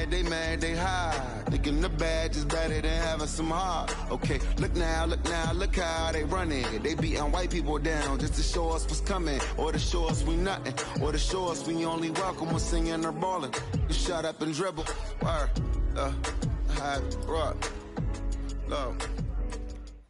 mad, they hide. Thinking the badge is better than having some heart. Okay, look now, look how they running. They beating white people down just to show us what's coming. Or to show us we nothing. Or to show us we only welcome when singing or balling. You shut up and dribble. Word, high, rock, low.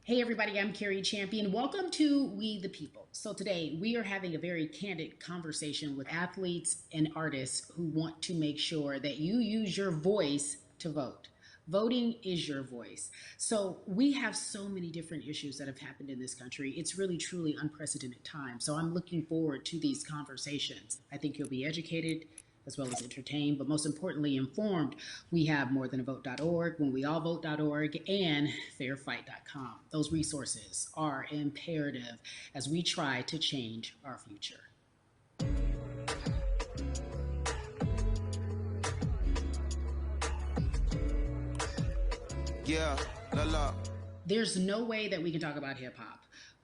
Hey everybody, I'm Carrie Champion. Welcome to We the People. So today we are having a very candid conversation with athletes and artists who want to make sure that you use your voice to vote. Voting is your voice. So we have so many different issues that have happened in this country. It's really, truly unprecedented time. So I'm looking forward to these conversations. I think you'll be educated as well as entertained, but most importantly, informed. We have morethanavote.org, whenweallvote.org, and fairfight.com. Those resources are imperative as we try to change our future. Yeah, la la. There's no way that we can talk about hip hop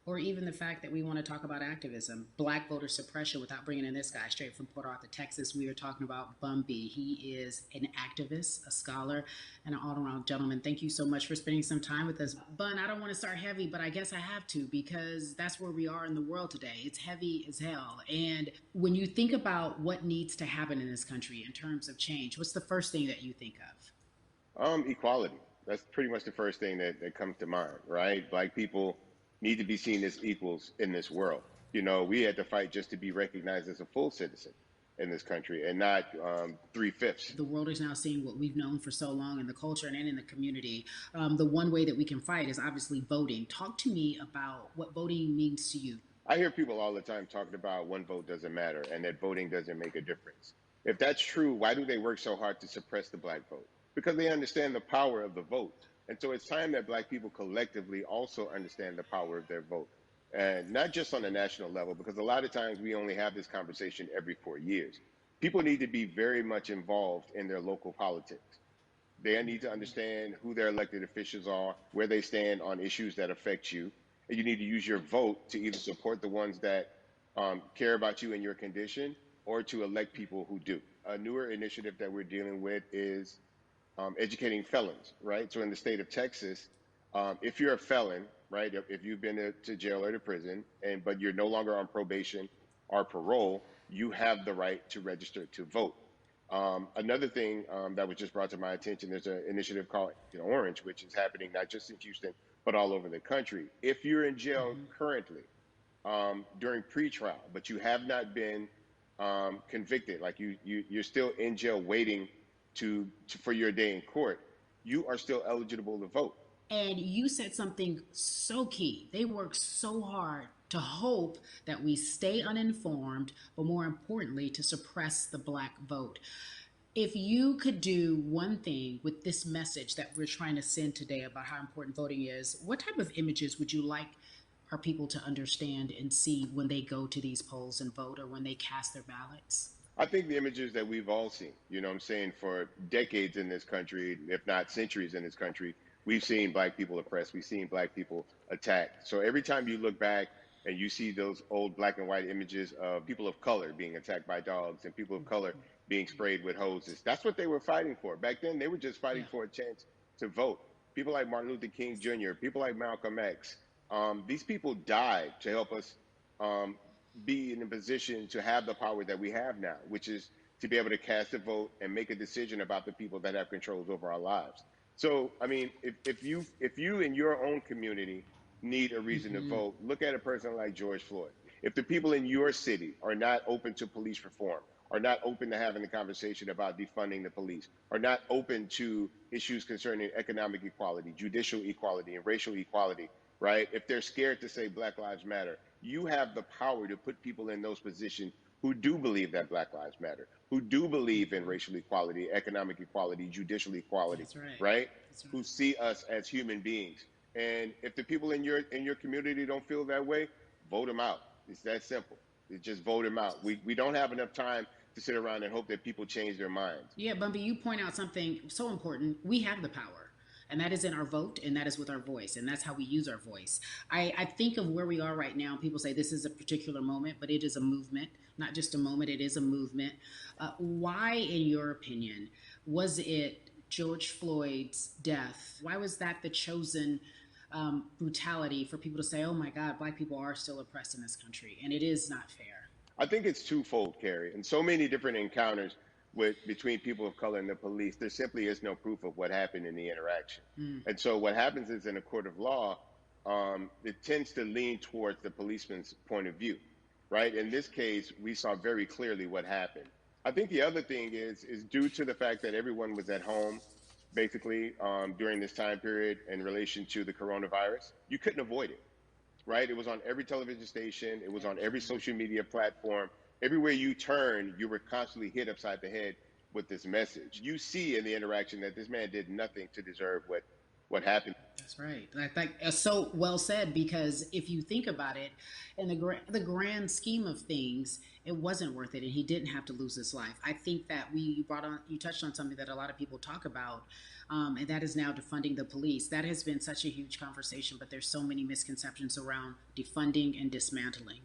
or even the fact that we want to talk about activism, black voter suppression, without bringing in this guy straight from Port Arthur, Texas. We are talking about Bun B. He is an activist, a scholar, and an all-around gentleman. Thank you so much for spending some time with us. Bun, I don't want to start heavy, but I guess I have to because that's where we are in the world today. It's heavy as hell. And when you think about what needs to happen in this country in terms of change, what's the first thing that you think of? Equality. That's pretty much the first thing that comes to mind, right? Black people need to be seen as equals in this world. You know, we had to fight just to be recognized as a full citizen in this country and not 3/5. The world is now seeing what we've known for so long in the culture and in the community. The one way that we can fight is obviously voting. Talk to me about what voting means to you. I hear people all the time talking about one vote doesn't matter and that voting doesn't make a difference. If that's true, why do they work so hard to suppress the black vote? Because they understand the power of the vote. And so it's time that black people collectively also understand the power of their vote. And not just on a national level, because a lot of times we only have this conversation every 4 years. People need to be very much involved in their local politics. They need to understand who their elected officials are, where they stand on issues that affect you. And you need to use your vote to either support the ones that care about you and your condition, or to elect people who do. A newer initiative that we're dealing with is educating felons, right? So in the state of Texas, if you're a felon, right, if you've been to jail or to prison, but you're no longer on probation or parole, you have the right to register to vote. Another thing that was just brought to my attention, there's an initiative called Orange, which is happening not just in Houston, but all over the country. If you're in jail currently during pretrial, but you have not been convicted, like you're still in jail waiting for your day in court, you are still eligible to vote. And you said something so key. They work so hard to hope that we stay uninformed, but more importantly, to suppress the black vote. If you could do one thing with this message that we're trying to send today about how important voting is, what type of images would you like our people to understand and see when they go to these polls and vote, or when they cast their ballots? I think the images that we've all seen, you know what I'm saying, for decades in this country, if not centuries in this country, we've seen black people oppressed, we've seen black people attacked. So every time you look back and you see those old black and white images of people of color being attacked by dogs and people of color being sprayed with hoses, that's what they were fighting for. Back then, they were just fighting for a chance to vote. People like Martin Luther King Jr., people like Malcolm X, these people died to help us be in a position to have the power that we have now, which is to be able to cast a vote and make a decision about the people that have controls over our lives. So, I mean, if you in your own community need a reason to vote, look at a person like George Floyd. If the people in your city are not open to police reform, are not open to having the conversation about defunding the police, are not open to issues concerning economic equality, judicial equality, and racial equality, right? If they're scared to say Black Lives Matter, you have the power to put people in those positions who do believe that Black Lives Matter, who do believe in racial equality, economic equality, judicial equality, right? Who see us as human beings. And if the people in your community don't feel that way, vote them out. It's that simple. It's just vote them out. We don't have enough time to sit around and hope that people change their minds. Yeah, Bumpy, you point out something so important. We have the power. And that is in our vote, and that is with our voice, and that's how we use our voice. I think of where we are right now. People say this is a particular moment, but it is a movement, not just a moment, it is a movement. Why, in your opinion, was it George Floyd's death? Why was that the chosen brutality for people to say, oh my God, black people are still oppressed in this country, and it is not fair? I think it's twofold, Carrie. In so many different encounters with between people of color and the police, there simply is no proof of what happened in the interaction. Mm. And so what happens is in a court of law, it tends to lean towards the policeman's point of view, right? In this case, we saw very clearly what happened. I think the other thing is due to the fact that everyone was at home, basically during this time period in relation to the coronavirus, you couldn't avoid it, right? It was on every television station. It was on every social media platform. Everywhere you turn, you were constantly hit upside the head with this message. You see in the interaction that this man did nothing to deserve what happened. That's right. I think so well said, because if you think about it, in the grand scheme of things, it wasn't worth it, and he didn't have to lose his life. I think that you touched on something that a lot of people talk about, and that is now defunding the police. That has been such a huge conversation, but there's so many misconceptions around defunding and dismantling.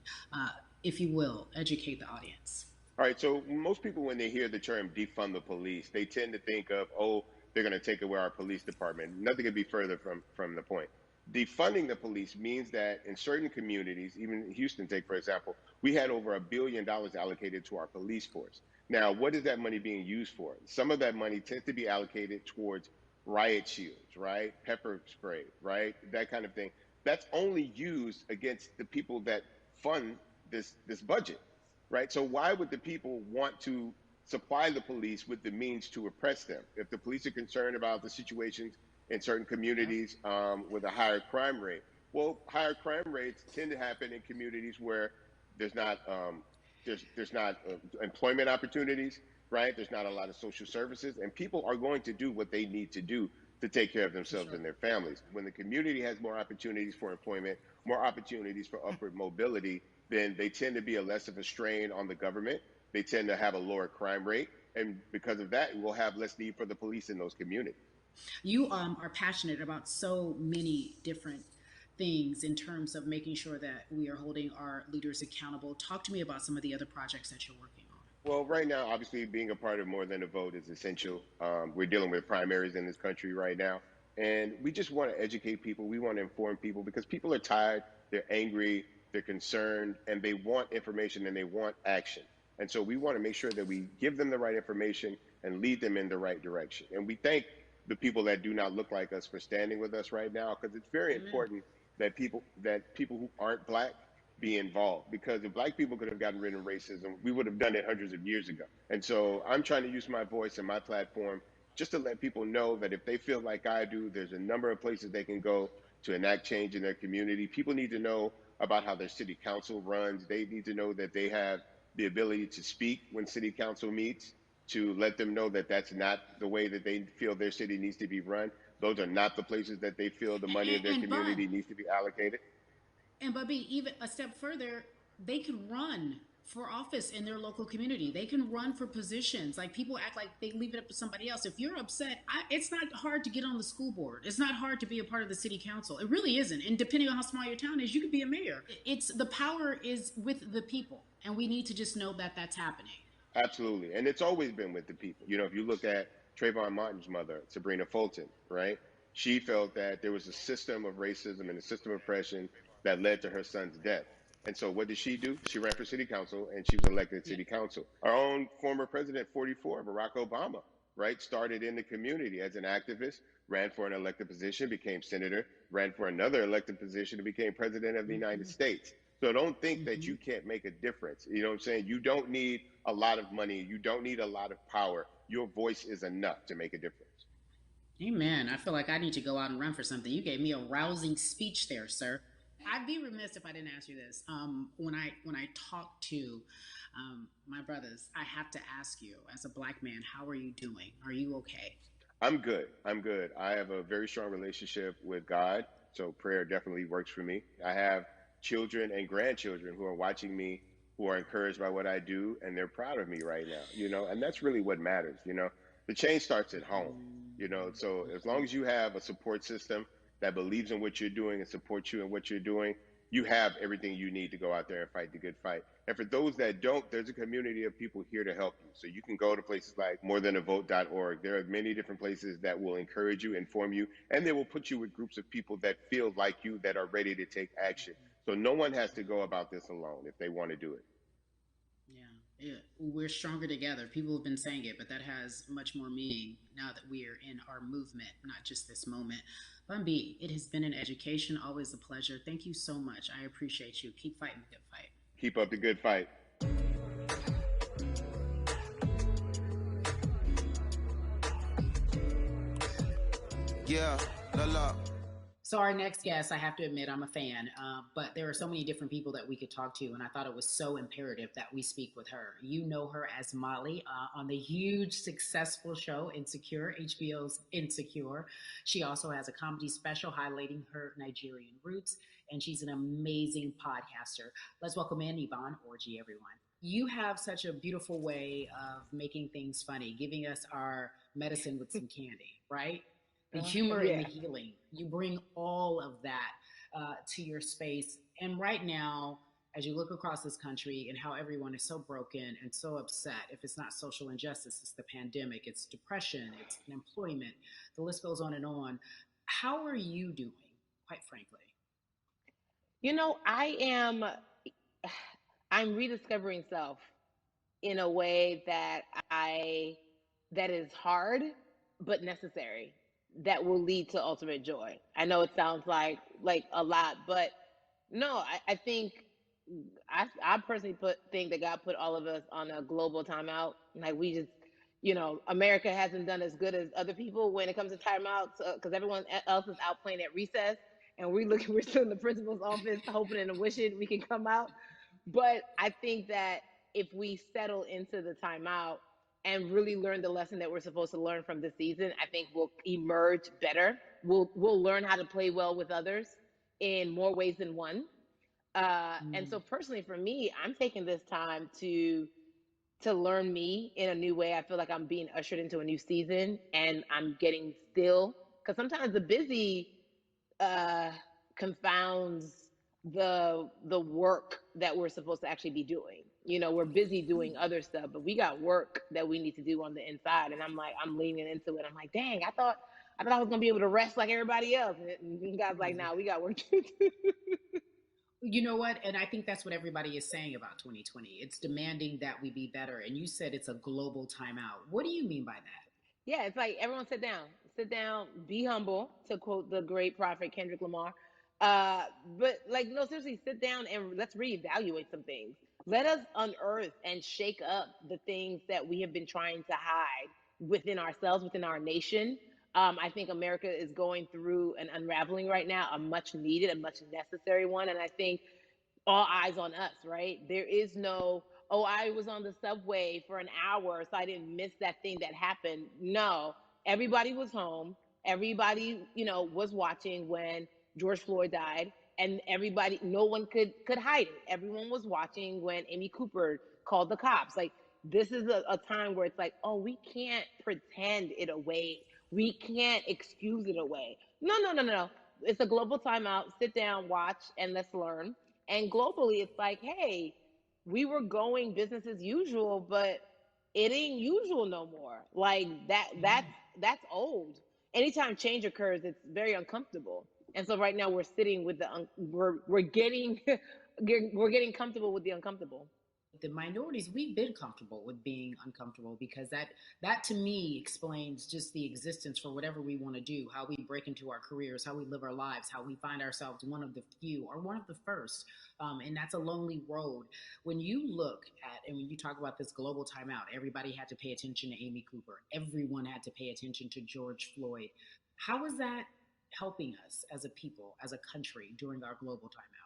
If you will, educate the audience. All right, so most people, when they hear the term defund the police, they tend to think of, oh, they're going to take away our police department. Nothing could be further from the point. Defunding the police means that in certain communities, even Houston, take for example, we had over $1 billion allocated to our police force. Now, what is that money being used for? Some of that money tends to be allocated towards riot shields, right? Pepper spray, right? That kind of thing. That's only used against the people that fund this budget, right? So why would the people want to supply the police with the means to oppress them? If the police are concerned about the situations in certain communities with a higher crime rate, well, higher crime rates tend to happen in communities where there's not employment opportunities, right? There's not a lot of social services, and people are going to do what they need to do to take care of themselves and their families. When the community has more opportunities for employment, more opportunities for upward mobility, then they tend to be a less of a strain on the government. They tend to have a lower crime rate. And because of that, we'll have less need for the police in those communities. You are passionate about so many different things in terms of making sure that we are holding our leaders accountable. Talk to me about some of the other projects that you're working on. Well, right now, obviously, being a part of More Than a Vote is essential. We're dealing with primaries in this country right now. And we just want to educate people. We want to inform people because people are tired, they're angry, they're concerned, and they want information and they want action. And so we want to make sure that we give them the right information and lead them in the right direction. And we thank the people that do not look like us for standing with us right now, because it's very important that people who aren't black be involved. Because if black people could have gotten rid of racism, we would have done it hundreds of years ago. And so I'm trying to use my voice and my platform just to let people know that if they feel like I do, there's a number of places they can go to enact change in their community. People need to know about how their city council runs. They need to know that they have the ability to speak when city council meets, to let them know that that's not the way that they feel their city needs to be run. Those are not the places that they feel the money of their community needs to be allocated. And Bubby, even a step further, they can run for office in their local community. They can run for positions. Like, people act like they leave it up to somebody else. If you're upset, it's not hard to get on the school board. It's not hard to be a part of the city council. It really isn't. And depending on how small your town is, you could be a mayor. It's the power is with the people, and we need to just know that that's happening. Absolutely. And it's always been with the people. You know, if you look at Trayvon Martin's mother, Sabrina Fulton, right? She felt that there was a system of racism and a system of oppression that led to her son's death. And so what did she do? She ran for city council, and she was elected to city council. Our own former president, 44, Barack Obama, right, started in the community as an activist, ran for an elected position, became senator, ran for another elected position, and became president of the United States. So don't think that you can't make a difference. You know what I'm saying? You don't need a lot of money. You don't need a lot of power. Your voice is enough to make a difference. Amen. I feel like I need to go out and run for something. You gave me a rousing speech there, sir. I'd be remiss if I didn't ask you this. When I talk to my brothers, I have to ask you, as a black man, how are you doing? Are you okay? I'm good. I'm good. I have a very strong relationship with God, so prayer definitely works for me. I have children and grandchildren who are watching me, who are encouraged by what I do, and they're proud of me right now, you know, and that's really what matters, you know. The change starts at home, you know. So as long as you have a support system that believes in what you're doing and supports you in what you're doing, you have everything you need to go out there and fight the good fight. And for those that don't, there's a community of people here to help you. So you can go to places like morethanavote.org. There are many different places that will encourage you, inform you, and they will put you with groups of people that feel like you, that are ready to take action. So no one has to go about this alone if they want to do it. Yeah, we're stronger together. People have been saying it, but that has much more meaning now that we are in our movement, not just this moment. Bumby, it has been an education, always a pleasure. Thank you so much. I appreciate you. Keep fighting the good fight. Keep up the good fight. Yeah, la la. So our next guest, I have to admit, I'm a fan, but there are so many different people that we could talk to, and I thought it was so imperative that we speak with her. You know her as Molly on the huge, successful show Insecure, HBO's Insecure. She also has a comedy special highlighting her Nigerian roots, and she's an amazing podcaster. Let's welcome in Yvonne Orji, everyone. You have such a beautiful way of making things funny, giving us our medicine with some candy, right? The humor and the healing. You bring all of that to your space. And right now, as you look across this country and how everyone is so broken and so upset, if it's not social injustice, it's the pandemic, it's depression, it's unemployment, the list goes on and on. How are you doing, quite frankly? You know, I'm rediscovering self in a way that is hard but necessary, that will lead to ultimate joy. I know it sounds like a lot, but no, I think I personally think that God put all of us on a global timeout. Like we just, America hasn't done as good as other people when it comes to timeouts, because everyone else is out playing at recess, and we're still in the principal's office hoping and wishing we can come out. But I think that if we settle into the timeout and really learn the lesson that we're supposed to learn from this season, I think we'll emerge better. We'll learn how to play well with others in more ways than one. And so personally for me, I'm taking this time to learn me in a new way. I feel like I'm being ushered into a new season, and I'm getting still, because sometimes the busy confounds the work that we're supposed to actually be doing. We're busy doing other stuff, but we got work that we need to do on the inside. And I'm leaning into it. I'm like, dang, I thought I was gonna be able to rest like everybody else. And God's like, nah, we got work to do. You know what? And I think that's what everybody is saying about 2020. It's demanding that we be better. And you said it's a global timeout. What do you mean by that? Yeah, it's like everyone sit down, be humble, to quote the great prophet Kendrick Lamar. But like, no, seriously, sit down and let's reevaluate some things. Let us unearth and shake up the things that we have been trying to hide within ourselves, within our nation. I think America is going through an unraveling right now, a much needed, a much necessary one. And I think all eyes on us, right? There is no, oh, I was on the subway for an hour, so I didn't miss that thing that happened. No, everybody was home. Everybody, was watching when George Floyd died, and everybody, no one could hide it. Everyone was watching when Amy Cooper called the cops. Like, this is a time where it's like, oh, we can't pretend it away. We can't excuse it away. No. It's a global timeout. Sit down, watch, and let's learn. And globally, it's like, hey, we were going business as usual, but it ain't usual no more. Like that's old. Anytime change occurs, it's very uncomfortable. And so right now we're sitting with we're getting we're getting comfortable with the uncomfortable. The minorities, we've been comfortable with being uncomfortable, because that to me explains just the existence for whatever we want to do, how we break into our careers, how we live our lives, how we find ourselves one of the few or one of the first. And that's a lonely road. When you look at, and when you talk about this global timeout, everybody had to pay attention to Amy Cooper. Everyone had to pay attention to George Floyd. How is that helping us as a people, as a country, during our global timeout?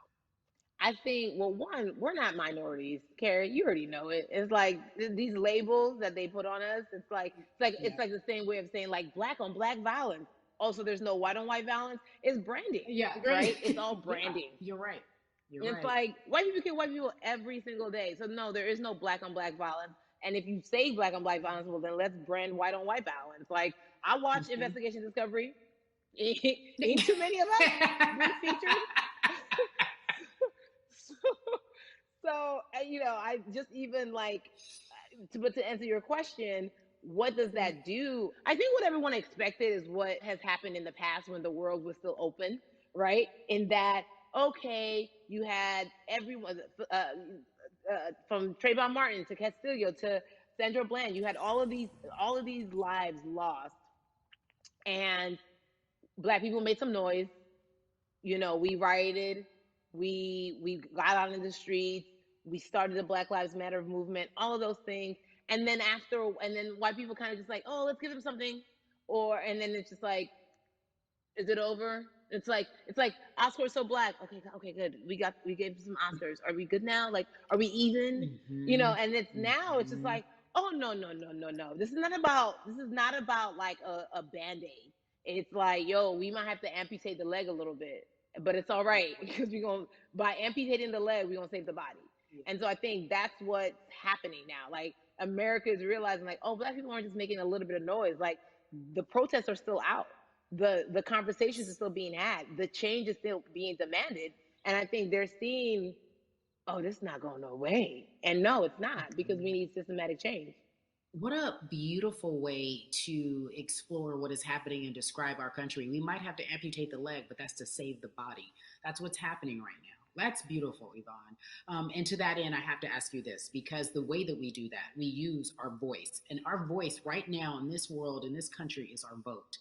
I think, well, one, we're not minorities, Carrie. You already know it. It's like these labels that they put on us. It's like the same way of saying like black on black violence. Also, there's no white on white violence. It's branding. Yeah, right. It's all branding. Yeah, you're right. It's like white people kill white people every single day. So no, there is no black on black violence. And if you say black on black violence, well, then let's brand white on white violence. Like, I watch Investigation Discovery. Ain't too many of us being featured. so, I just even like, but to answer your question, what does that do? I think what everyone expected is what has happened in the past when the world was still open, right? In that, okay, you had everyone from Trayvon Martin to Castillo to Sandra Bland. You had all of these lives lost, and black people made some noise. We rioted, we got out in the streets, we started the Black Lives Matter movement, all of those things. And then white people kind of just like, oh, let's give them something. And then it's just like, is it over? It's like Oscar so black. Okay, good. We gave some Oscars. Are we good now? Like, are we even? And it's just like, oh, no. This is not about like a band-aid. It's like, yo, we might have to amputate the leg a little bit, but it's all right because by amputating the leg, we're gonna save the body. And so I think that's what's happening now. Like, America is realizing, like, oh, black people aren't just making a little bit of noise. Like, the protests are still out. The conversations are still being had. The change is still being demanded. And I think they're seeing, oh, this is not going no way. And no, it's not, because we need systematic change. What a beautiful way to explore what is happening and describe our country. We might have to amputate the leg, but that's to save the body. That's what's happening right now. That's beautiful, Yvonne. And to that end, I have to ask you this, because the way that we do that, we use our voice. And our voice right now in this world, in this country, is our vote.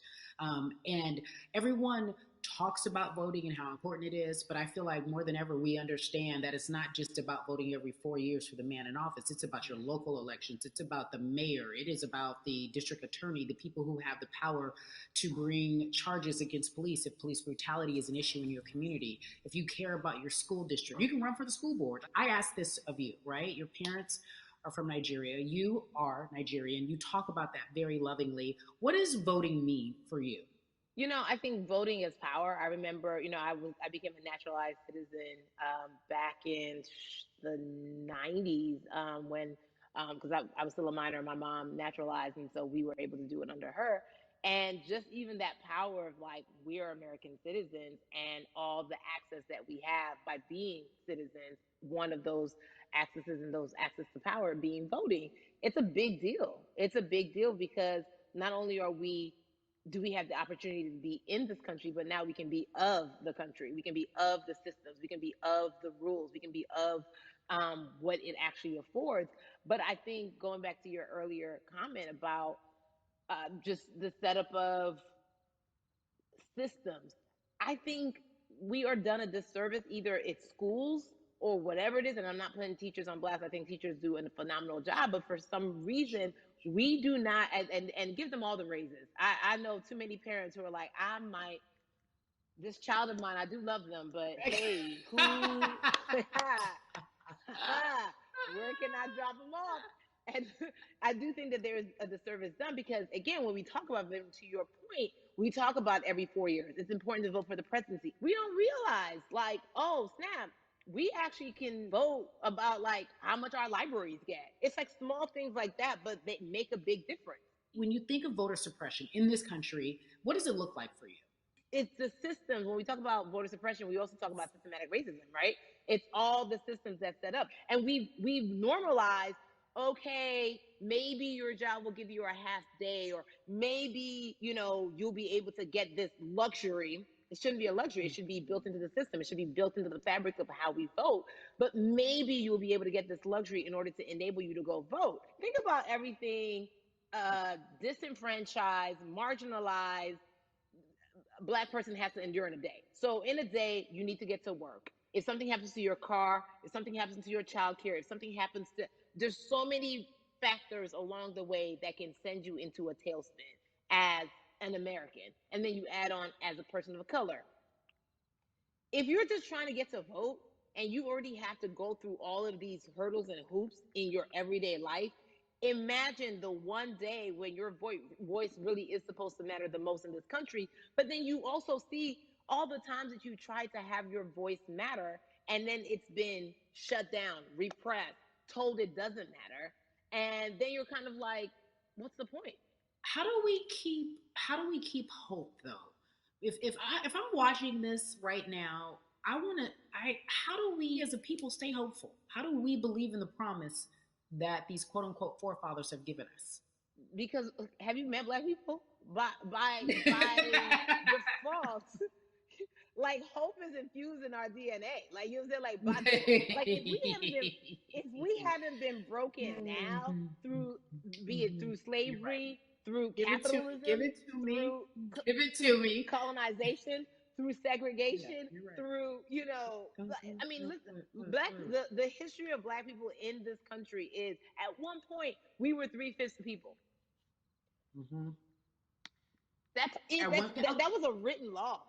And everyone talks about voting and how important it is, but I feel like more than ever we understand that it's not just about voting every 4 years for the man in office. It's about your local elections. It's about the mayor. It is about the district attorney, the people who have the power to bring charges against police if police brutality is an issue in your community. If you care about your school district, you can run for the school board. I ask this of you, right? Your parents are from Nigeria. You are Nigerian. You talk about that very lovingly. What does voting mean for you? I think voting is power. I remember, I became a naturalized citizen back in the 90s when, because I was still a minor, my mom naturalized, and so we were able to do it under her. And just even that power of, like, we are American citizens and all the access that we have by being citizens, one of those accesses and those access to power being voting, it's a big deal. It's a big deal because not only do we have the opportunity to be in this country, but now we can be of the country. We can be of the systems. We can be of the rules. We can be of what it actually affords. But I think, going back to your earlier comment about just the setup of systems, I think we are done a disservice, either it's schools or whatever it is. And I'm not putting teachers on blast. I think teachers do a phenomenal job, but for some reason, we do not, and give them all the raises. I know too many parents who are like, this child of mine, I do love them, but hey, where can I drop them off? And I do think that there is a disservice done because, again, when we talk about them, to your point, we talk about every 4 years. It's important to vote for the presidency. We don't realize, like, oh, snap, we actually can vote about, like, how much our libraries get. It's like small things like that, but they make a big difference. When you think of voter suppression in this country, what does it look like for you? It's the systems. When we talk about voter suppression, we also talk about systematic racism, right? It's all the systems that set up. And we've normalized, okay, maybe your job will give you a half day, or maybe, you'll be able to get this luxury. It shouldn't be a luxury. It should be built into the system. It should be built into the fabric of how we vote. But maybe you'll be able to get this luxury in order to enable you to go vote. Think about everything disenfranchised, marginalized Black person has to endure in a day. So in a day, you need to get to work. If something happens to your car, if something happens to your child care, if something happens to, there's so many factors along the way that can send you into a tailspin as an American. And then you add on as a person of color. If you're just trying to get to vote and you already have to go through all of these hurdles and hoops in your everyday life, imagine the one day when your voice really is supposed to matter the most in this country. But then you also see all the times that you tried to have your voice matter, and then it's been shut down, repressed, told it doesn't matter. And then you're kind of like, what's the point? How do we keep hope though? If I'm watching this right now, I want to I how do we as a people stay hopeful? How do we believe in the promise that these quote unquote forefathers have given us? Because have you met black people? By default, like hope is infused in our DNA. Like you know what I'm saying? Like by default, like if we haven't been broken now through, be it through You're right. slavery, through Give it to me. Give capitalism, it to me. through Give it to through me. colonization, through Yeah, segregation, you're right. through I mean, listen, black Mm. the history of black people in this country is at one point we were 3/5 the people. Mm-hmm. That's it. At one point, That was a written law.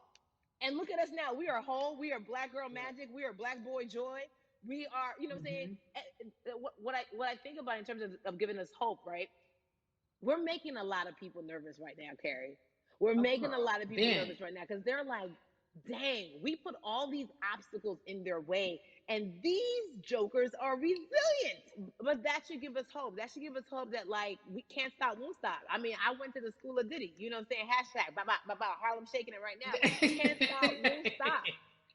And look at us now. We are whole. We are black girl magic. We are black boy joy. We are, you know what I'm saying? mm-hmm. What I think about in terms of giving us hope, right? We're making a lot of people nervous right now, Carrie. We're Oh, making a girl, lot of people Ben. nervous right now because they're like, dang, we put all these obstacles in their way, and these jokers are resilient. But that should give us hope. That should give us hope that like we can't stop, won't stop. I mean, I went to the school of Diddy. You know what I'm saying? Hashtag, Harlem shaking it right now. Can't stop, won't stop.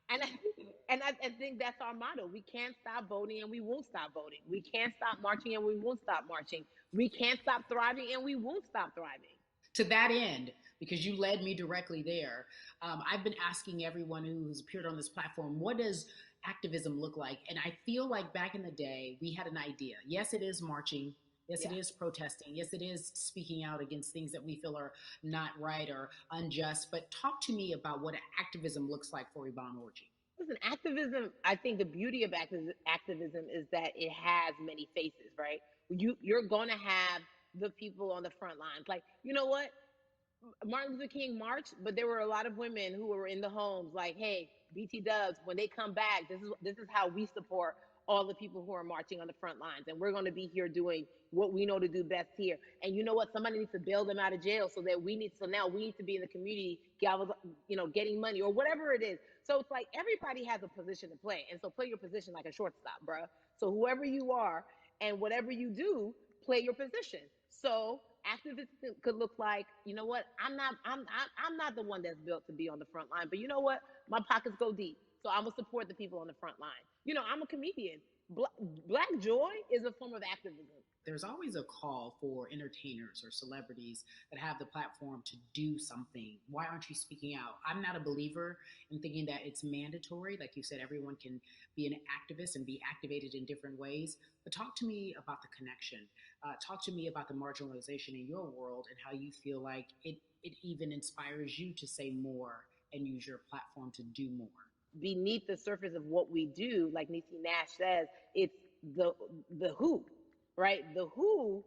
And I think that's our motto. We can't stop voting and we won't stop voting. We can't stop marching and we won't stop marching. We can't stop thriving and we won't stop thriving. To that end, because you led me directly there, I've been asking everyone who's appeared on this platform, what does activism look like? And I feel like back in the day, we had an idea. Yes, it is marching. Yes, it Yeah. is protesting. Yes, it is speaking out against things that we feel are not right or unjust. But talk to me about what activism looks like for Yvonne Orji. Listen, activism, I think the beauty of activism is that it has many faces, right? You're going to have the people on the front lines. Like, you know what? Martin Luther King marched, but there were a lot of women who were in the homes like, hey, BT Dubs, when they come back, this is how we support all the people who are marching on the front lines. And we're going to be here doing what we know to do best here. And you know what? Somebody needs to bail them out of jail so now we need to be in the community, getting money or whatever it is. So it's like everybody has a position to play. And so play your position like a shortstop, bruh. So whoever you are and whatever you do, play your position. So activism could look like, you know what? I'm not the one that's built to be on the front line, but you know what? My pockets go deep, so I'm gonna support the people on the front line. I'm a comedian. Black joy is a form of activism. There's always a call for entertainers or celebrities that have the platform to do something. Why aren't you speaking out? I'm not a believer in thinking that it's mandatory. Like you said, everyone can be an activist and be activated in different ways. But talk to me about the connection. Talk to me about the marginalization in your world and how you feel like it even inspires you to say more and use your platform to do more. Beneath the surface of what we do, like Niecy Nash says, it's the the who, right? The who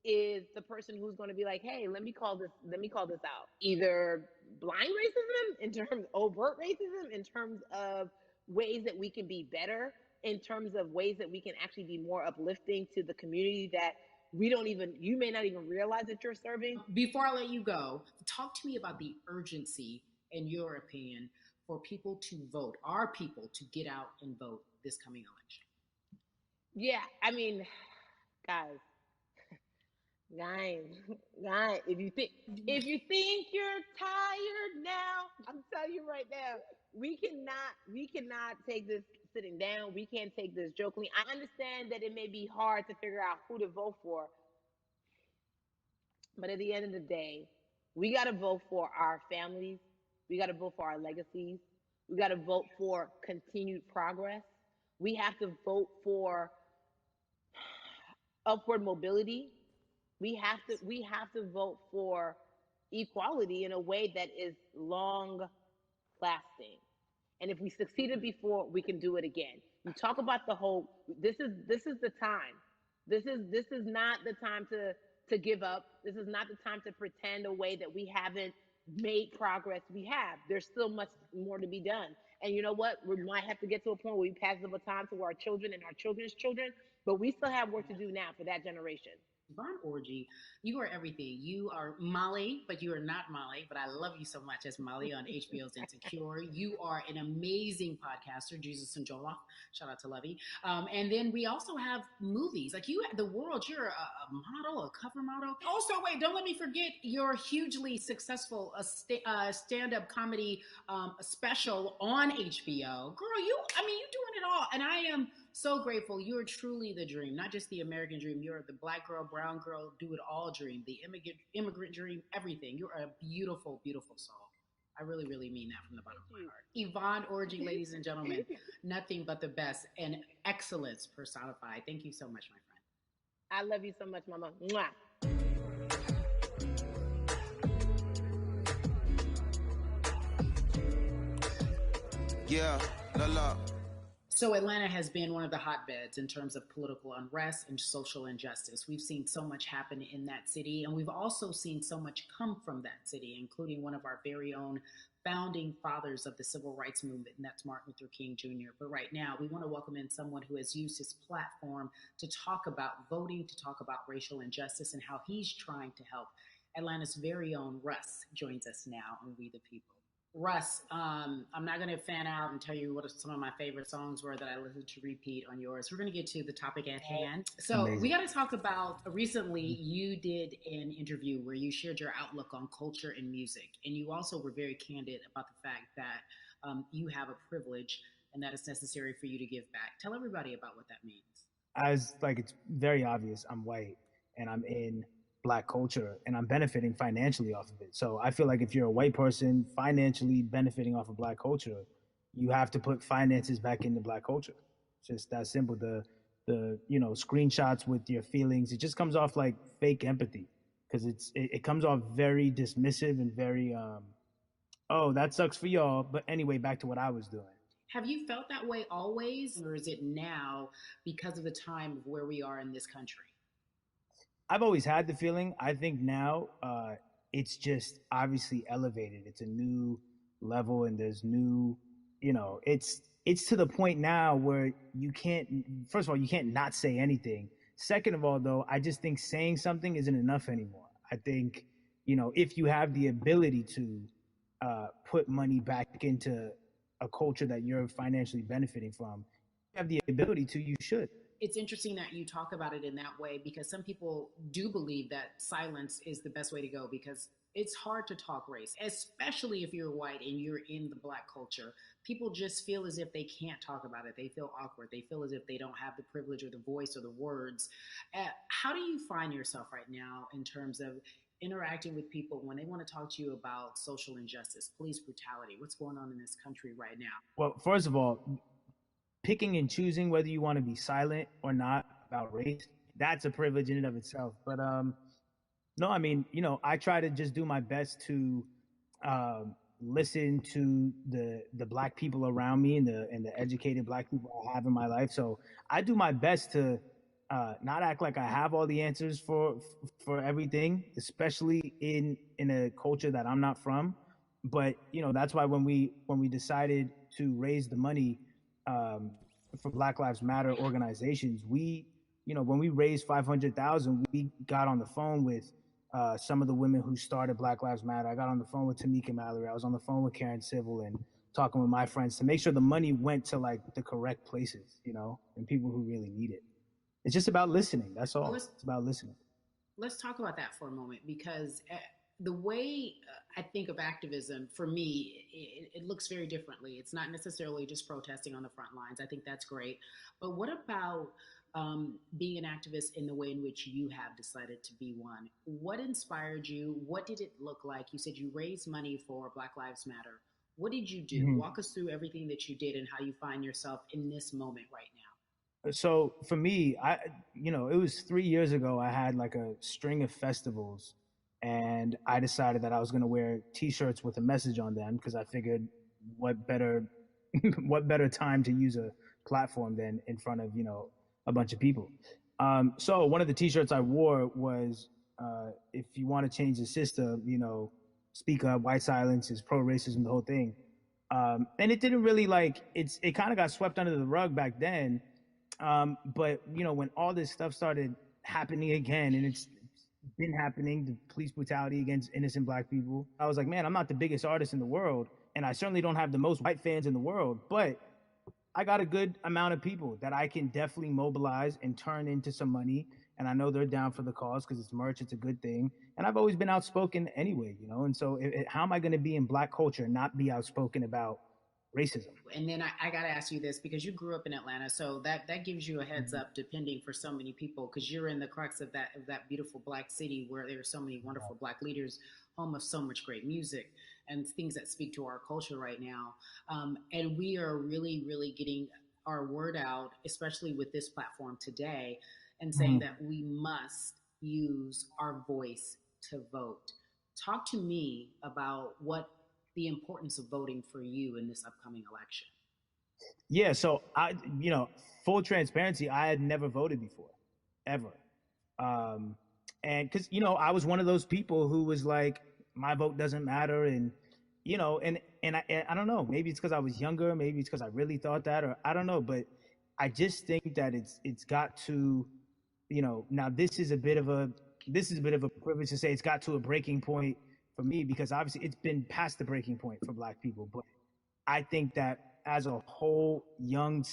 is the person who's going to be like, hey, let me call this out. Either blind racism in terms of overt racism, in terms of ways that we can be better, in terms of ways that we can actually be more uplifting to the community that you may not even realize that you're serving. Before I let you go, talk to me about the urgency, in your opinion, for people to vote, our people to get out and vote this coming election. Yeah, I mean, guys, guys, guys, if you think you're tired now, I'm telling you right now, we cannot take this sitting down. We can't take this jokingly. I understand that it may be hard to figure out who to vote for, but at the end of the day, we got to vote for our families. We got to vote for our legacies. We got to vote for continued progress. We have to vote for upward mobility. We have to vote for equality in a way that is long lasting. And if we succeeded before, we can do it again. You talk about the hope. This is the time. This is not the time to give up. This is not the time to pretend a way that we haven't made progress. We have. There's still much more to be done. And you know what? We might have to get to a point where we pass the baton to our children and our children's children, but we still have work to do now for that generation. Yvonne Orgy, you are everything. You are Molly, but you are not Molly. But I love you so much as Molly on HBO's Insecure. You are an amazing podcaster, Jesus and Joloff. Shout out to Lovey. And then we also have movies like you, The World. You're a model, a cover model. Also, wait, don't let me forget your hugely successful stand-up comedy special on HBO. Girl, I mean, you doing it all, and I am so grateful. You're truly the dream, not just the American dream. You're the black girl, brown girl, do it all dream, the immigrant dream, everything. You're a beautiful, beautiful soul. I really, really mean that from the bottom of my heart. Yvonne Orgy, ladies and gentlemen, nothing but the best and excellence personified. Thank you so much, my friend. I love you so much, Mama. Mwah. Yeah, la la. So Atlanta has been one of the hotbeds in terms of political unrest and social injustice. We've seen so much happen in that city, and we've also seen so much come from that city, including one of our very own founding fathers of the civil rights movement, and that's Martin Luther King Jr. But right now, we want to welcome in someone who has used his platform to talk about voting, to talk about racial injustice, and how he's trying to help. Atlanta's very own Russ joins us now on We the People. Russ, I'm not going to fan out and tell you what some of my favorite songs were that I listened to repeat on yours. We're going to get to the topic at hand. So amazing. We got to talk about, recently you did an interview where you shared your outlook on culture and music. And you also were very candid about the fact that you have a privilege and that it's necessary for you to give back. Tell everybody about what that means. It's very obvious I'm white and I'm in Black culture and I'm benefiting financially off of it. So I feel like if you're a white person financially benefiting off of Black culture, you have to put finances back into Black culture. It's just that simple. The screenshots with your feelings, it just comes off like fake empathy because it comes off very dismissive and very oh, that sucks for y'all, but anyway, back to what I was doing. Have you felt that way always, or is it now because of the time of where we are in this country? I've always had the feeling. I think now it's just obviously elevated. It's a new level, and there's new, it's to the point now where you can't. First of all, you can't not say anything. Second of all, though, I just think saying something isn't enough anymore. I think if you have the ability to put money back into a culture that you're financially benefiting from, you have the ability to. You should. It's interesting that you talk about it in that way because some people do believe that silence is the best way to go because it's hard to talk race, especially if you're white and you're in the Black culture. People just feel as if they can't talk about it. They feel awkward. They feel as if they don't have the privilege or the voice or the words. How do you find yourself right now in terms of interacting with people when they want to talk to you about social injustice, police brutality? What's going on in this country right now? Well, first of all, picking and choosing whether you want to be silent or not about race, that's a privilege in and of itself. But no, I mean, I try to just do my best to listen to the Black people around me and the educated Black people I have in my life. So I do my best to not act like I have all the answers for everything, especially in a culture that I'm not from. But that's why when we decided to raise the money for Black Lives Matter organizations, when we raised $500,000, we got on the phone with some of the women who started Black Lives Matter. I got on the phone with Tamika Mallory. I was on the phone with Karen Civil and talking with my friends to make sure the money went to like the correct places, and people who really need it. It's just about listening. That's all. It's about listening. Let's talk about that for a moment because the way I think of activism, for me, it looks very differently. It's not necessarily just protesting on the front lines. I think that's great. But what about being an activist in the way in which you have decided to be one? What inspired you? What did it look like? You said you raised money for Black Lives Matter. What did you do? Mm-hmm. Walk us through everything that you did and how you find yourself in this moment right now. So for me, it was 3 years ago. I had like a string of festivals, and I decided that I was going to wear T-shirts with a message on them because I figured, what better time to use a platform than in front of a bunch of people. So one of the T-shirts I wore was, "If you want to change the system, speak up. White silence is pro-racism." The whole thing, and it didn't really it kind of got swept under the rug back then. But when all this stuff started happening again, and it's been happening, the police brutality against innocent black people. I was like, man, I'm not the biggest artist in the world, and I certainly don't have the most white fans in the world, but I got a good amount of people that I can definitely mobilize and turn into some money. And I know they're down for the cause because it's merch, it's a good thing. And I've always been outspoken anyway, you know? And so how am I going to be in black culture and not be outspoken about racism? And then I got to ask you this, because you grew up in Atlanta, so that gives you a heads up, depending for so many people, because you're in the crux of that beautiful black city where there are so many wonderful black leaders, home of so much great music and things that speak to our culture right now. And we are really, really getting our word out, especially with this platform today, and saying that we must use our voice to vote. Talk to me about what the importance of voting for you in this upcoming election. Yeah, so full transparency, I had never voted before, ever. And because, I was one of those people who was like, my vote doesn't matter. And, and I don't know, maybe it's because I was younger, maybe it's because I really thought that, or I don't know, but I just think that it's got to, now this is a bit of a privilege to say it's got to a breaking point for me, because obviously it's been past the breaking point for black people. But I think that as a whole, the young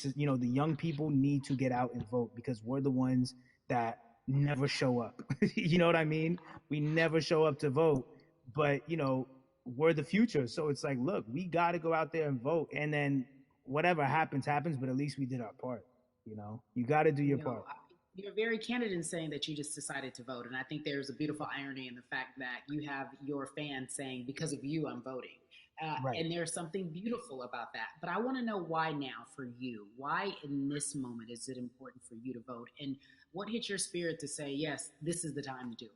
people need to get out and vote, because we're the ones that never show up. You know what I mean? We never show up to vote, but we're the future. So it's like, look, we got to go out there and vote, and then whatever happens, but at least we did our part. You got to do your part. You're very candid in saying that you just decided to vote. And I think there's a beautiful irony in the fact that you have your fans saying, because of you, I'm voting. Right. And there's something beautiful about that. But I want to know why now for you. Why in this moment is it important for you to vote? And what hit your spirit to say, yes, this is the time to do it?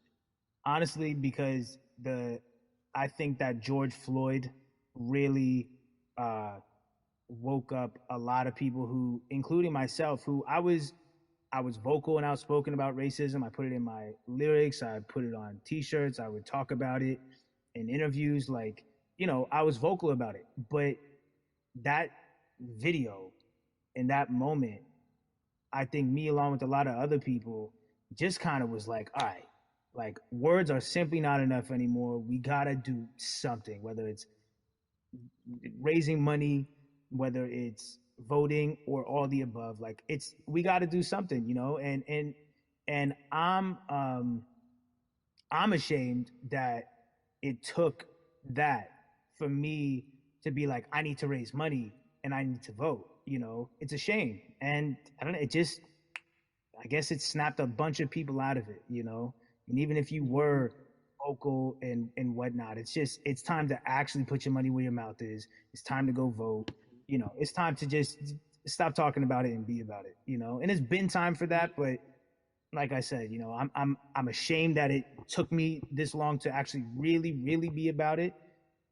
Honestly, because I think that George Floyd really woke up a lot of people who, including myself, who I was vocal and outspoken about racism. I put it in my lyrics. I put it on T-shirts. I would talk about it in interviews. Like, I was vocal about it. But that video in that moment, I think me, along with a lot of other people, just kind of was like, all right, like, words are simply not enough anymore. We got to do something, whether it's raising money, whether it's voting, or all the above. Like, we got to do something, and I'm ashamed that it took that for me to be like, I need to raise money and I need to vote. It's a shame. And I don't know, I guess it snapped a bunch of people out of it, and even if you were vocal and whatnot, it's time to actually put your money where your mouth is. It's time to go vote. It's time to just stop talking about it and be about it, and it's been time for that. But like I said, I'm ashamed that it took me this long to actually really, really be about it,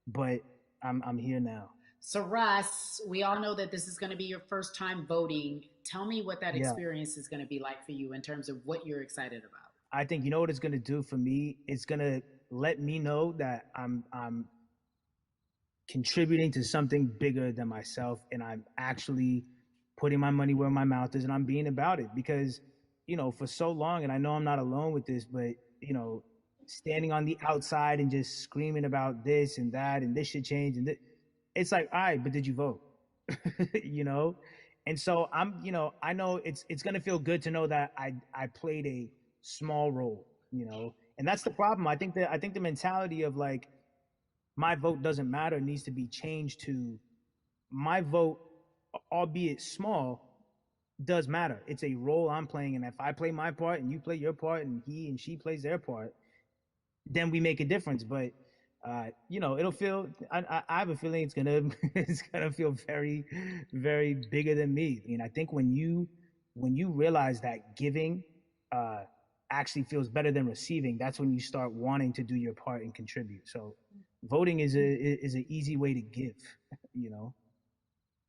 but I'm here now. So Russ, we all know that this is going to be your first time voting. Tell me what that experience is going to be like for you in terms of what you're excited about. I think, what it's going to do for me? It's going to let me know that I'm contributing to something bigger than myself, and I'm actually putting my money where my mouth is, and I'm being about it. Because for so long, and I know I'm not alone with this, but standing on the outside and just screaming about this and that and this should change, and it's like, all right, but did you vote? And so I know it's gonna feel good to know that I played a small role, and that's the problem. I think the mentality of like, my vote doesn't matter needs to be changed to, my vote, albeit small, does matter. It's a role I'm playing, and if I play my part and you play your part and he and she plays their part, then we make a difference. But it'll feel, I have a feeling it's gonna feel very, very bigger than me. I think when you realize that giving actually feels better than receiving, that's when you start wanting to do your part and contribute. So voting is an easy way to give,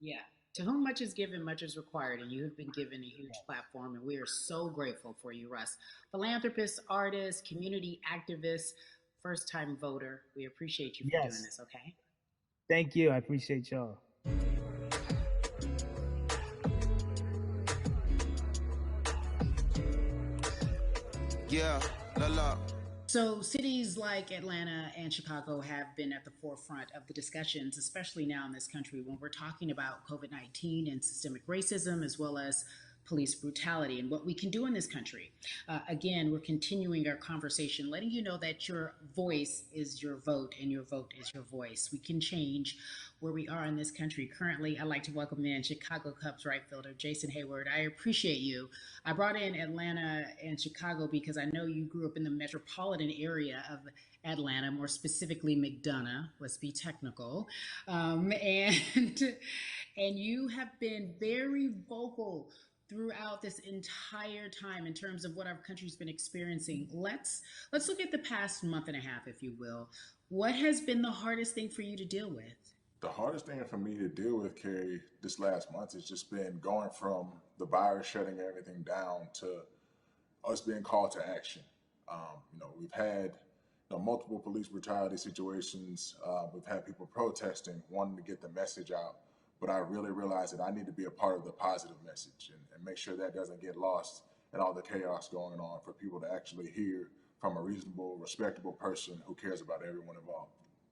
Yeah. To whom much is given, much is required, and you have been given a huge platform, and we are so grateful for you, Russ. Philanthropist, artist, community activist, first-time voter. We appreciate you for doing this, okay? Thank you. I appreciate y'all. Yeah, la la. So, cities like Atlanta and Chicago have been at the forefront of the discussions, especially now in this country when we're talking about COVID 19 and systemic racism, as well as police brutality and what we can do in this country. Again, we're continuing our conversation, letting you know that your voice is your vote and your vote is your voice. We can change where we are in this country. Currently, I'd like to welcome in Chicago Cubs right fielder Jason Hayward. I appreciate you. I brought in Atlanta and Chicago because I know you grew up in the metropolitan area of Atlanta, more specifically McDonough. Let's be technical, and and you have been very vocal throughout this entire time in terms of what our country's been experiencing. Let's look at the past month and a half, if you will. What has been the hardest thing for you to deal with? The hardest thing for me to deal with, Carrie, this last month has just been going from the virus shutting everything down to us being called to action. We've had multiple police brutality situations. We've had people protesting, wanting to get the message out. But I really realized that I need to be a part of the positive message and make sure that doesn't get lost in all the chaos going on for people to actually hear from a reasonable, respectable person who cares about everyone involved.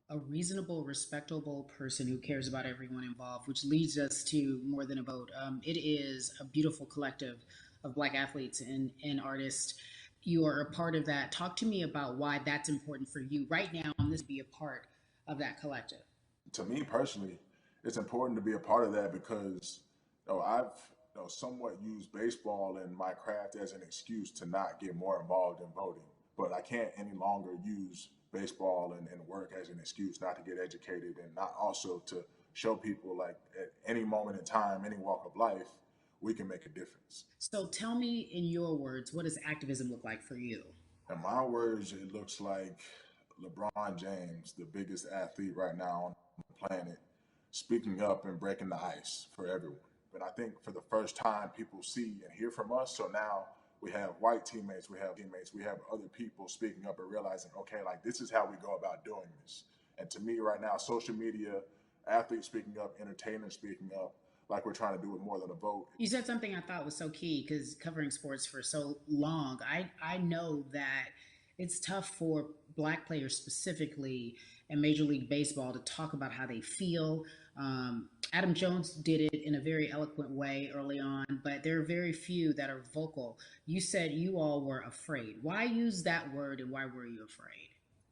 A reasonable, respectable person who cares about everyone involved, which leads us to More Than a Vote. It is a beautiful collective of Black athletes and artists. You are a part of that. Talk to me about why that's important for you right now and this be a part of that collective. To me personally, it's important to be a part of that because I've somewhat used baseball and my craft as an excuse to not get more involved in voting. But I can't any longer use baseball and work as an excuse not to get educated and not also to show people like at any moment in time, any walk of life, we can make a difference. So tell me in your words, what does activism look like for you? In my words, it looks like LeBron James, the biggest athlete right now on the planet, speaking up and breaking the ice for everyone. And I think for the first time, people see and hear from us. So now we have white teammates, we have other people speaking up and realizing, okay, like this is how we go about doing this. And to me right now, social media, athletes speaking up, entertainers speaking up, like we're trying to do with More Than a Vote. You said something I thought was so key because covering sports for so long, I know that it's tough for Black players specifically in Major League Baseball to talk about how they feel. Adam Jones did it in a very eloquent way early on, but there are very few that are vocal. You said you all were afraid. Why use that word and why were you afraid?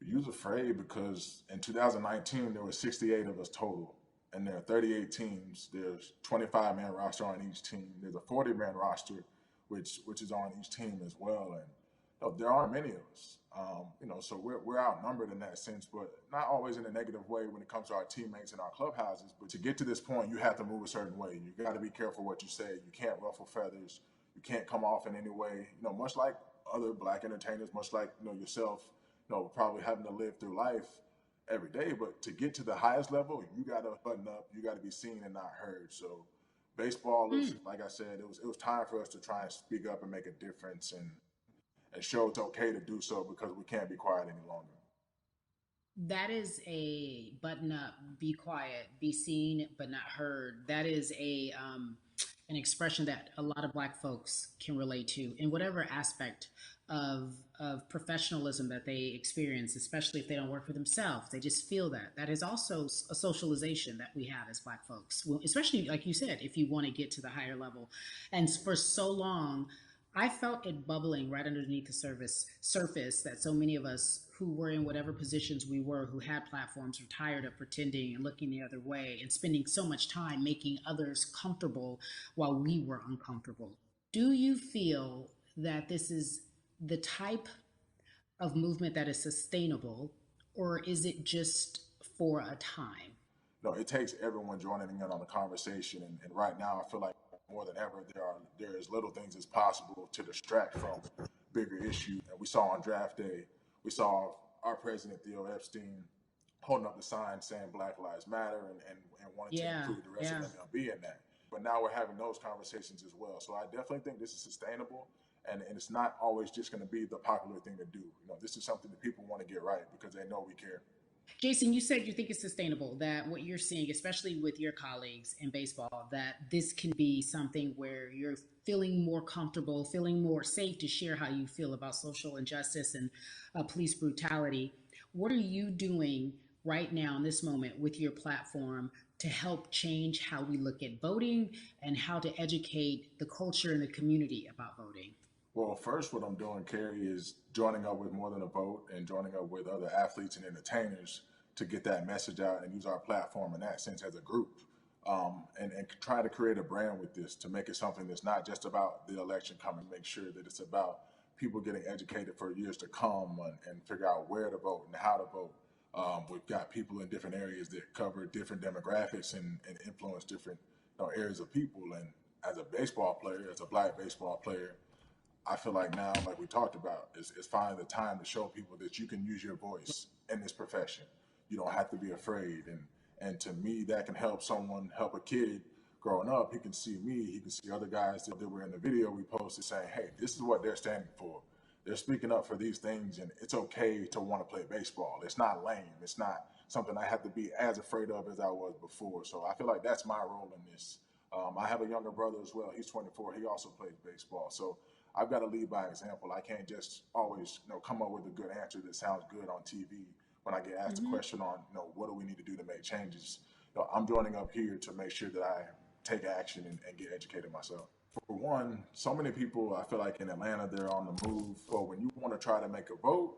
You was afraid because in 2019, there were 68 of us total. And there are 38 teams. There's 25-man roster on each team. There's a 40-man roster, which is on each team as well. And there aren't many of us. So we're outnumbered in that sense, but not always in a negative way when it comes to our teammates and our clubhouses. But to get to this point, you have to move a certain way. You got to be careful what you say. You can't ruffle feathers. You can't come off in any way. Much like other Black entertainers, much like yourself, probably having to live through life every day. But to get to the highest level, you got to button up. You got to be seen and not heard. So baseball is, like I said, it was time for us to try and speak up and make a difference and show it's okay to do so because we can't be quiet any longer. That is a button up, be quiet, be seen but not heard. That is an expression that a lot of Black folks can relate to in whatever aspect of professionalism that they experience, especially if they don't work for themselves. They just feel that. That is also a socialization that we have as Black folks, well, especially like you said, if you want to get to the higher level. And for so long, I felt it bubbling right underneath the surface that so many of us who were in whatever positions we were, who had platforms, were tired of pretending and looking the other way and spending so much time making others comfortable while we were uncomfortable. Do you feel that this is the type of movement that is sustainable, or is it just for a time? No, it takes everyone joining in on the conversation. And right now, I feel like more than ever, there is little things as possible to distract from bigger issues. And we saw on draft day, we saw our president, Theo Epstein, holding up the sign saying Black Lives Matter and wanting to include the rest of MLB in that. But now we're having those conversations as well. So I definitely think this is sustainable. And it's not always just going to be the popular thing to do. This is something that people want to get right because they know we care. Jason, you said you think it's sustainable, that what you're seeing, especially with your colleagues in baseball, that this can be something where you're feeling more comfortable, feeling more safe to share how you feel about social injustice and police brutality. What are you doing right now in this moment with your platform to help change how we look at voting and how to educate the culture and the community about voting? Well, first, what I'm doing, Carrie, is joining up with More Than a Vote and joining up with other athletes and entertainers to get that message out and use our platform in that sense as a group. And try to create a brand with this to make it something that's not just about the election coming, make sure that it's about people getting educated for years to come and figure out where to vote and how to vote. We've got people in different areas that cover different demographics and influence different areas of people. And as a baseball player, as a black baseball player, I feel like now, like we talked about, is finding the time to show people that you can use your voice in this profession. You don't have to be afraid. And to me, that can help someone, help a kid growing up. He can see me, he can see other guys that were in the video we posted saying, hey, this is what they're standing for. They're speaking up for these things, and it's okay to want to play baseball. It's not lame. It's not something I have to be as afraid of as I was before. So I feel like that's my role in this. I have a younger brother as well. He's 24. He also plays baseball. So I've got to lead by example. I can't just always, come up with a good answer that sounds good on TV. When I get asked a question on, what do we need to do to make changes? I'm joining up here to make sure that I take action and get educated myself. For one, so many people, I feel like in Atlanta, they're on the move. But when you want to try to make a vote,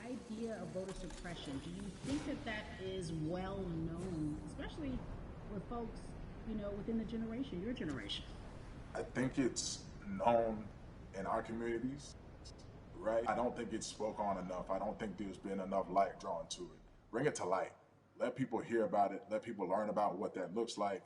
The idea of voter suppression, do you think that that is well known, especially with folks, within the generation, your generation? I think it's known in our communities, right? I don't think it's spoke on enough. I don't think there's been enough light drawn to it. Bring it to light. Let people hear about it. Let people learn about what that looks like,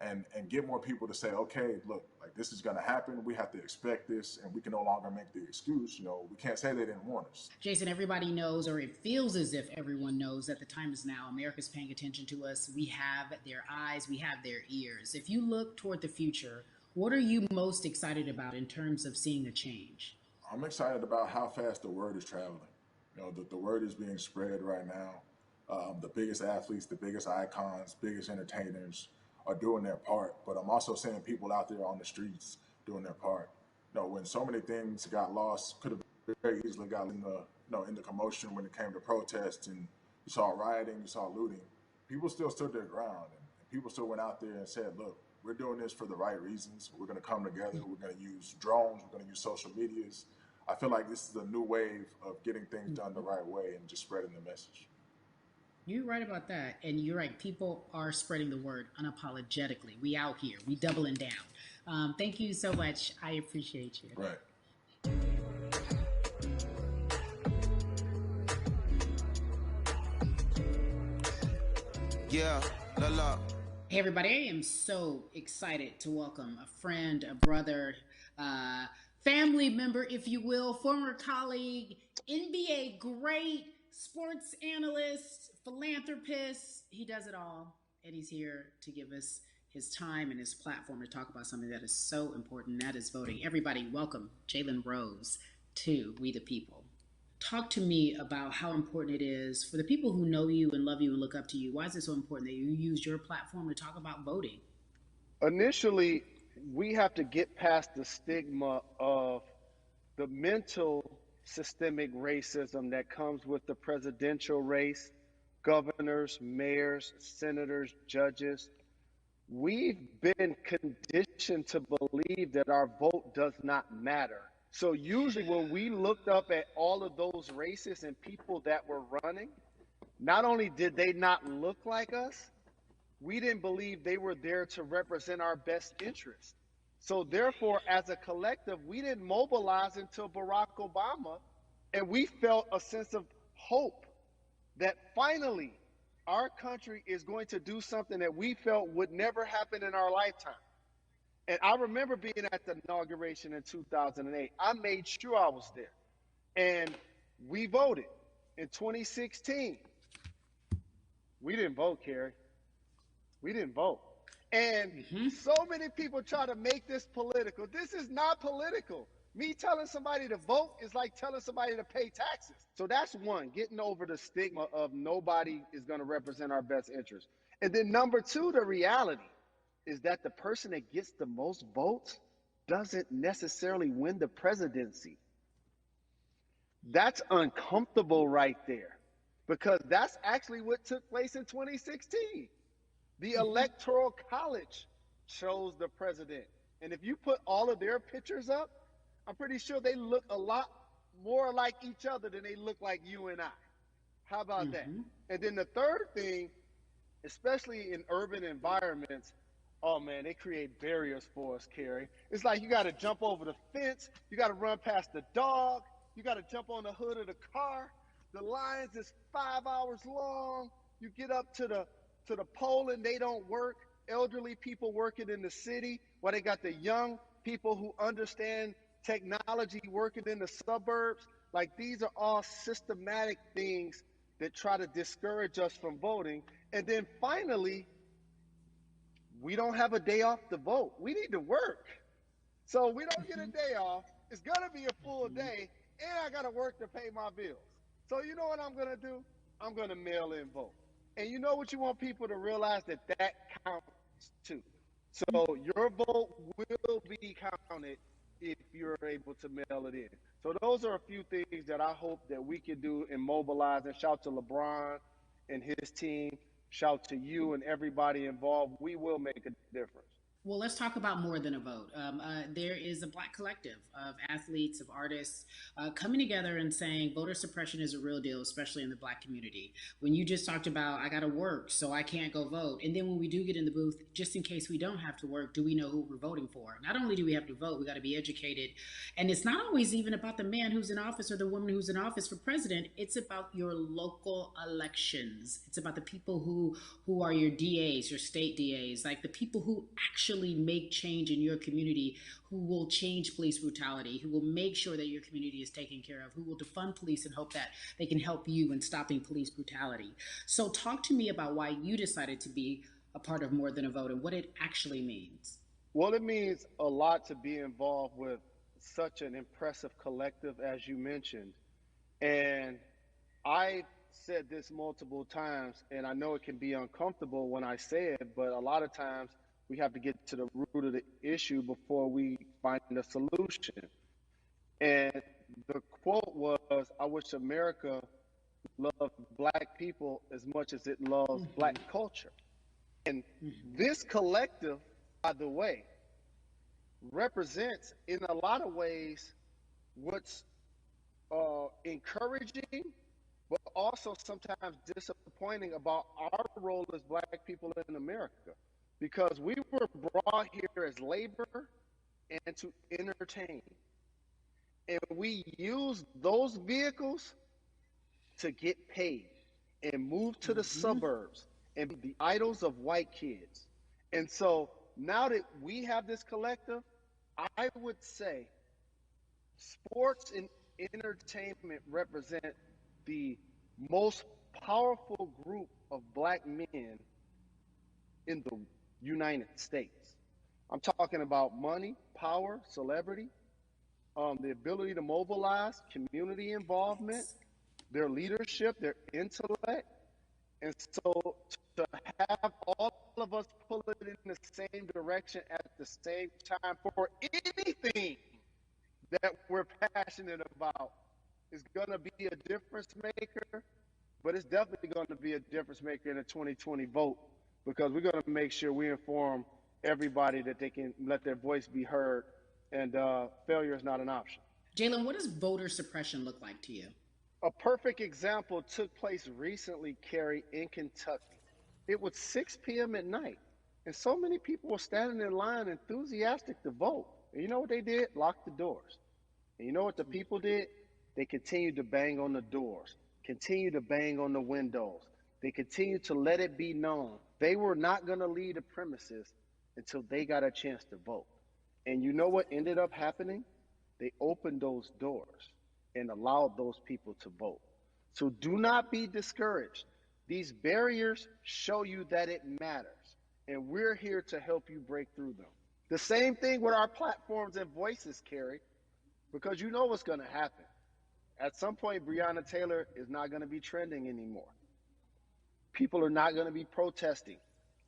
and get more people to say, okay, look, like this is going to happen. We have to expect this, and we can no longer make the excuse. We can't say they didn't warn us. Jason, everybody knows, or it feels as if everyone knows, that the time is now. America's paying attention to us. We have their eyes, we have their ears. If you look toward the future, what are you most excited about in terms of seeing a change? I'm excited about how fast the word is traveling. The word is being spread right now. The biggest athletes, the biggest icons, biggest entertainers are doing their part. But I'm also seeing people out there on the streets doing their part. When so many things got lost, could have very easily got in the commotion when it came to protests, and you saw rioting, you saw looting. People still stood their ground, and people still went out there and said, "Look, we're doing this for the right reasons. We're going to come together. We're going to use drones. We're going to use social medias." I feel like this is a new wave of getting things done the right way and just spreading the message. You're right about that. And you're right. People are spreading the word unapologetically. We out here. We doubling down. Thank you so much. I appreciate you. Right. Yeah, la la. Hey, everybody. I am so excited to welcome a friend, a brother, family member, if you will, former colleague, NBA great, sports analyst, philanthropist. He does it all. And he's here to give us his time and his platform to talk about something that is so important. That is voting. Everybody, welcome Jalen Rose to We the People. Talk to me about how important it is for the people who know you and love you and look up to you. Why is it so important that you use your platform to talk about voting? Initially, we have to get past the stigma of the mental systemic racism that comes with the presidential race, governors, mayors, senators, judges. We've been conditioned to believe that our vote does not matter. So usually when we looked up at all of those races and people that were running, not only did they not look like us, we didn't believe they were there to represent our best interests. So therefore, as a collective, we didn't mobilize until Barack Obama, and we felt a sense of hope that finally our country is going to do something that we felt would never happen in our lifetime. And I remember being at the inauguration in 2008. I made sure I was there. And we voted. In 2016, we didn't vote, Carrie. We didn't vote. And so many people try to make this political. This is not political. Me telling somebody to vote is like telling somebody to pay taxes. So that's one, getting over the stigma of nobody is going to represent our best interest. And then number two, the reality is that the person that gets the most votes doesn't necessarily win the presidency. That's uncomfortable right there, because that's actually what took place in 2016. The Electoral College chose the president. And if you put all of their pictures up, I'm pretty sure they look a lot more like each other than they look like you and I. How about that? And then the third thing, especially in urban environments, oh man, they create barriers for us, Carrie. It's like you got to jump over the fence, you got to run past the dog, you got to jump on the hood of the car. The lines is 5 hours long. You get up to the poll and they don't work. Elderly people working in the city, while they got the young people who understand technology working in the suburbs. Like, these are all systematic things that try to discourage us from voting. And then finally, we don't have a day off to vote. We need to work. So we don't get a day off. It's going to be a full day, and I got to work to pay my bills. So you know what I'm going to do? I'm going to mail in vote. And you know what you want people to realize? That counts too. So your vote will be counted if you're able to mail it in. So those are a few things that I hope that we can do and mobilize. And shout to LeBron and his team. Shout to you and everybody involved. We will make a difference. Well, let's talk about more than a vote. There is a Black collective of athletes, of artists coming together and saying voter suppression is a real deal, especially in the Black community. When you just talked about, I got to work, so I can't go vote. And then when we do get in the booth, just in case we don't have to work, do we know who we're voting for? Not only do we have to vote, we got to be educated. And it's not always even about the man who's in office or the woman who's in office for president. It's about your local elections. It's about the people who are your DAs, your state DAs, like the people who actually make change in your community, who will change police brutality, who will make sure that your community is taken care of, who will defund police and hope that they can help you in stopping police brutality. So talk to me about why you decided to be a part of More Than a Vote and what it actually means. Well, it means a lot to be involved with such an impressive collective, as you mentioned. And I said this multiple times, and I know it can be uncomfortable when I say it, but a lot of times we have to get to the root of the issue before we find a solution. And the quote was, I wish America loved Black people as much as it loves Black culture. And this collective, by the way, represents in a lot of ways what's encouraging, but also sometimes disappointing about our role as Black people in America. Because we were brought here as labor and to entertain. And we use those vehicles to get paid and move to the suburbs and be the idols of white kids. And so now that we have this collective, I would say Sports and entertainment represent the most powerful group of black men in the United States. I'm talking about money, power, celebrity, the ability to mobilize, community involvement, their leadership, their intellect. And so to have all of us pull it in the same direction at the same time for anything that we're passionate about is going to be a difference maker, but it's definitely going to be a difference maker in the 2020 vote because we're going to make sure we inform everybody that they can let their voice be heard, and failure is not an option. Jalen, what does voter suppression look like to you? A perfect example took place recently, Carrie, in Kentucky. It was 6 p.m. at night, and so many people were standing in line enthusiastic to vote. And you know what they did? Locked the doors. And you know what the people did? They continued to bang on the doors, continued to bang on the windows. They continued to let it be known they were not going to leave the premises until they got a chance to vote. And you know what ended up happening? They opened those doors and allowed those people to vote. So do not be discouraged. These barriers show you that it matters, and we're here to help you break through them. The same thing with our platforms and voices, Carrie, because you know what's going to happen. At some point, Breonna Taylor is not going to be trending anymore. People are not going to be protesting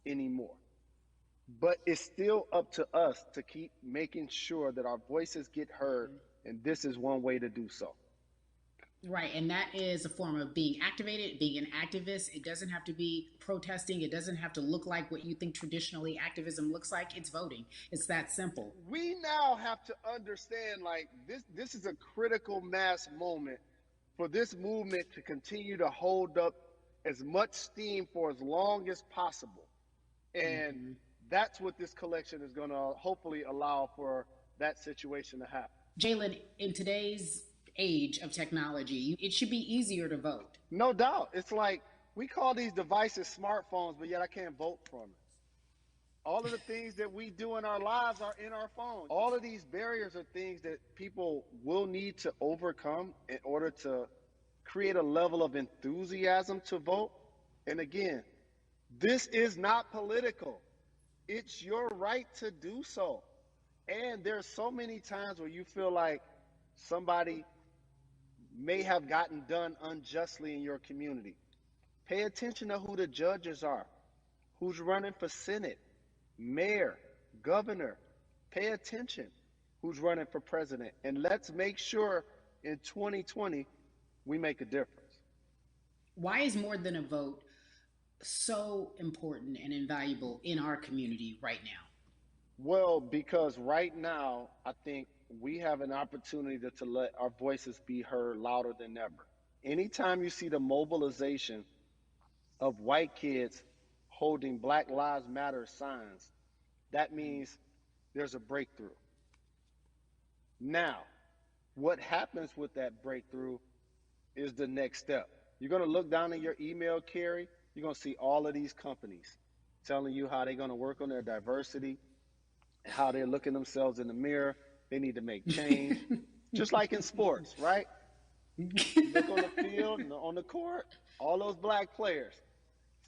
anymore. But it's still up to us to keep making sure that our voices get heard, and this is one way to do so. Right, and that is a form of being activated, being an activist. It doesn't have to be protesting. It doesn't have to look like what you think traditionally activism looks like. It's voting. It's that simple. We now have to understand, like, this is a critical mass moment for this movement to continue to hold up as much steam for as long as possible. And that's what this collection is going to hopefully allow for that situation to happen. Jalen, in today's age of technology, it should be easier to vote. No doubt. It's like we call these devices smartphones, but yet I can't vote from it. All of the things that we do in our lives are in our phones. All of these barriers are things that people will need to overcome in order to create a level of enthusiasm to vote. And again, this is not political. It's your right to do so. And there's so many times where you feel like somebody may have gotten done unjustly in your community. Pay attention to who the judges are, who's running for Senate, mayor, governor. Pay attention who's running for president. And let's make sure in 2020 we make a difference. Why is more than a vote so important and invaluable in our community right now? Well, because right now, I think we have an opportunity to let our voices be heard louder than ever. Anytime you see the mobilization of white kids holding Black Lives Matter signs, that means there's a breakthrough. Now, what happens with that breakthrough is the next step. You're going to look down in your email, Carrie. You're going to see all of these companies telling you how they're going to work on their diversity, how they're looking themselves in the mirror. They need to make change, just like in sports, right? Look on the field, on the court, all those black players.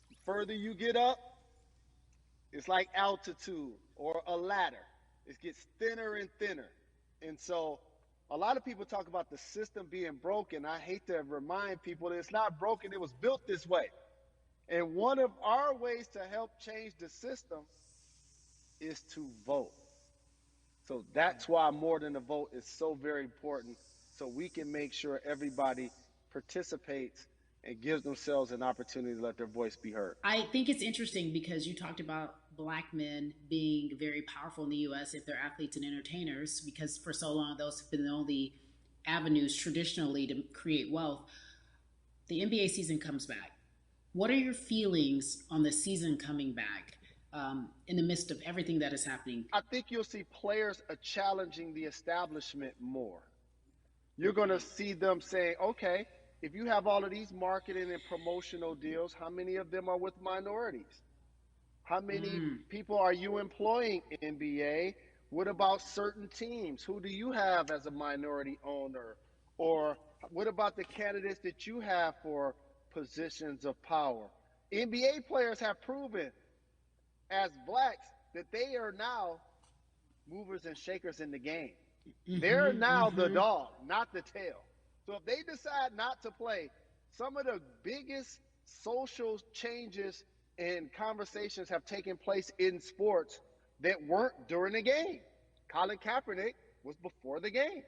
The further you get up, it's like altitude or a ladder. It gets thinner and thinner. And so a lot of people talk about the system being broken. I hate to remind people that it's not broken. It was built this way. And one of our ways to help change the system is to vote. So that's why more than a vote is so very important, so we can make sure everybody participates and gives themselves an opportunity to let their voice be heard. I think it's interesting because you talked about black men being very powerful in the U.S. if they're athletes and entertainers, because for so long those have been the only avenues traditionally to create wealth. The NBA season comes back. What are your feelings on the season coming back in the midst of everything that is happening? I think you'll see players challenging the establishment more. You're going to see them saying, okay, if you have all of these marketing and promotional deals, how many of them are with minorities? How many people are you employing, NBA? What about certain teams? Who do you have as a minority owner? Or what about the candidates that you have for positions of power? NBA players have proven as blacks that they are now movers and shakers in the game. They're now the dog, not the tail. So if they decide not to play, some of the biggest social changes and conversations have taken place in sports that weren't during the game. Colin Kaepernick was before the game.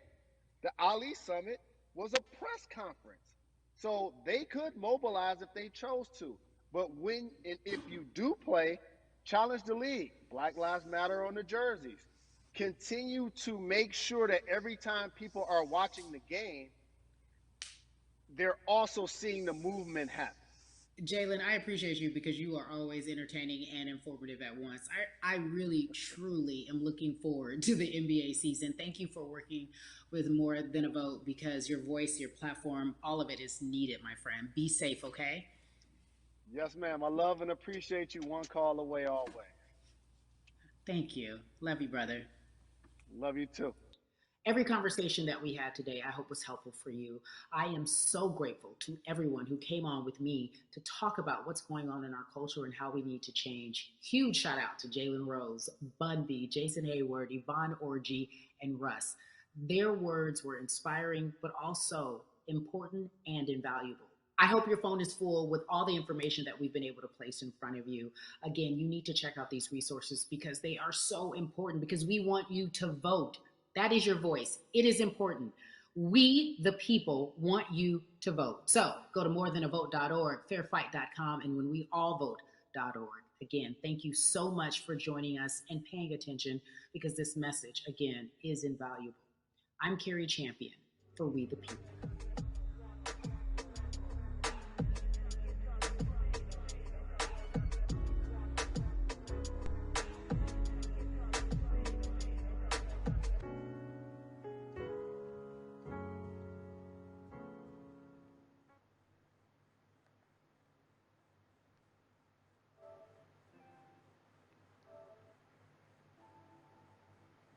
The Ali Summit was a press conference. So they could mobilize if they chose to. But when and if you do play, challenge the league. Black Lives Matter on the jerseys. Continue to make sure that every time people are watching the game, they're also seeing the movement happen. Jalen, I appreciate you because you are always entertaining and informative at once. I really, truly am looking forward to the NBA season. Thank you for working with More Than a Vote because your voice, your platform, all of it is needed, my friend. Be safe, okay? Yes, ma'am. I love and appreciate you. One call away always. Thank you. Love you, brother. Love you too. Every conversation that we had today, I hope was helpful for you. I am so grateful to everyone who came on with me to talk about what's going on in our culture and how we need to change. Huge shout out to Jalen Rose, Bun B, Jason Hayward, Yvonne Orgy, and Russ. Their words were inspiring, but also important and invaluable. I hope your phone is full with all the information that we've been able to place in front of you. Again, you need to check out these resources because they are so important because we want you to vote. That is your voice. It is important. We, the people, want you to vote. So go to morethanavote.org, fairfight.com, and whenweallvote.org. Again, thank you so much for joining us and paying attention because this message, again, is invaluable. I'm Carrie Champion for We the People.